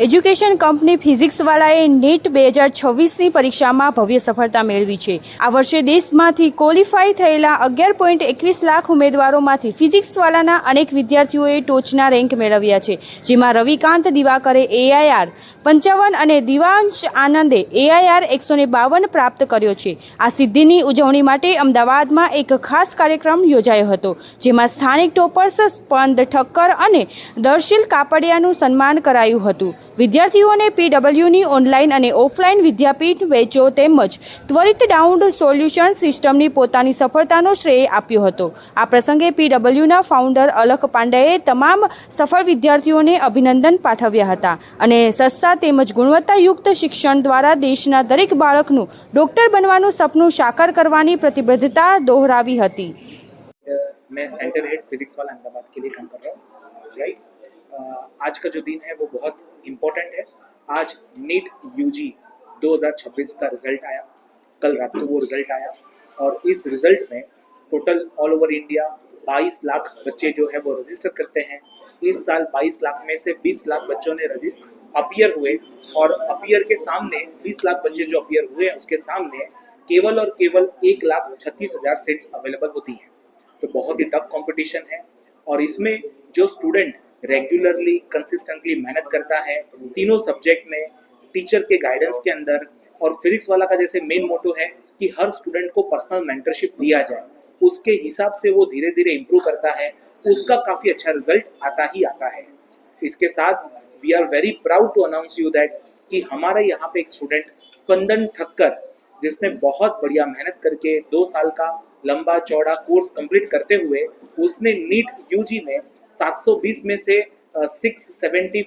Education company ફિઝિક્સવાલાએ NEET 2026ની પરીક્ષામાં ભવ્ય સફળતા મેળવી છે. આ વર્ષે દેશમાંથી ક્વોલિફાય થયેલા 11.21 લાખ ઉમેદવારોમાંથી ફિઝિક્સવાલાના અનેક વિદ્યાર્થીઓએ ટોચના રેન્ક મેળવ્યા છે, જેમાં રવિકાંત દિવાકરે AIR 55 અને દિવાંશ આનંદે AIR 152 પ્રાપ્ત કર્યો છે. આ સિદ્ધિની ઉજવણી માટે અમદાવાદમાં એક ખાસ કાર્યક્રમ યોજાયો હતો, જેમાં સ્થાનિક ટોપર્સ સ્પંદ ઠક્કર અને દર્શિલ કાપડિયાનું સન્માન કરાયું હતું. વિદ્યાર્થીઓને PWની ઓનલાઈન અને ઓફલાઈન વિદ્યાપીઠ વેચો તેમજ ત્વરિત ડાઉન સોલ્યુશન સિસ્ટમની પોતાની સફળતાનો શ્રેય આપ્યો હતો. આ પ્રસંગે PWના ફાઉન્ડર અલખ પાંડેએ તમામ સફળ વિદ્યાર્થીઓને અભિનંદન પાઠવ્યા હતા અને સસ્તા તેમજ ગુણવત્તાયુક્ત શિક્ષણ દ્વારા દેશના દરેક બાળકનું ડોક્ટર બનવાનું સપનું સાકાર કરવાની પ્રતિબદ્ધતા દોહરાવી હતી. मैं सेंटर हेड फिजिक्स वाला अहमदाबाद के लिए काम कर रहा हूँ. राइट, आज का जो दिन है वो बहुत इम्पोर्टेंट है. आज नीट यूजी 2026 का रिजल्ट आया. कल रात को वो रिजल्ट आया और इस रिजल्ट में total all over India 22 lakh बच्चे जो है वो रजिस्टर करते हैं. इस साल 22 लाख में से 20 लाख बच्चों ने अपियर हुए और अपियर के सामने 20 लाख बच्चे जो अपियर हुए हैं उसके सामने केवल और केवल 1,36,000 सीट्स अवेलेबल होती हैं. तो बहुत ही टफ कंपटीशन है और इसमें जो स्टूडेंट रेगुलरली कंसिस्टेंटली मेहनत करता है तीनों सब्जेक्ट में टीचर के गाइडेंस के अंदर, और फिजिक्स वाला का जैसे मेन मोटो है कि हर स्टूडेंट को पर्सनल मेंटरशिप दिया जाए, उसके हिसाब से वो धीरे धीरे इम्प्रूव करता है, उसका काफ़ी अच्छा रिजल्ट आता ही आता है. इसके साथ we are very proud to announce you that कि हमारे यहाँ पे एक स्टूडेंट स्पंदन ठक्कर, जिसने बहुत बढ़िया मेहनत करके 2 साल का लंबा चौड़ा कोर्स कंप्लीट करते हुए उसने नीट यूजी में 720 में से 675